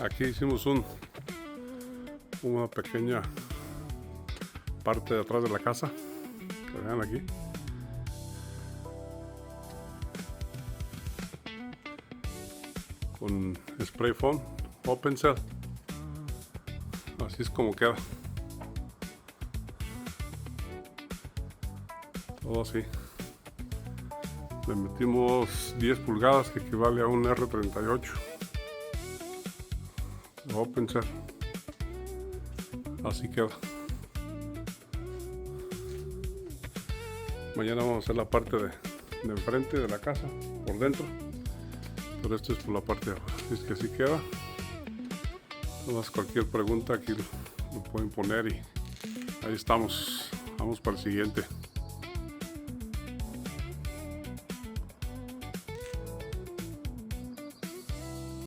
Aquí hicimos una pequeña parte de atrás de la casa, que vean aquí. Con spray foam, open cell. Así es como queda. Todo así. Le metimos 10 pulgadas, que equivale a un R38. Open cell. Así queda. Mañana vamos a hacer la parte de enfrente de la casa, por dentro. Pero esto es por la parte de abajo. Es que así queda. Todas cualquier pregunta aquí lo pueden poner y ahí estamos. Vamos para el siguiente.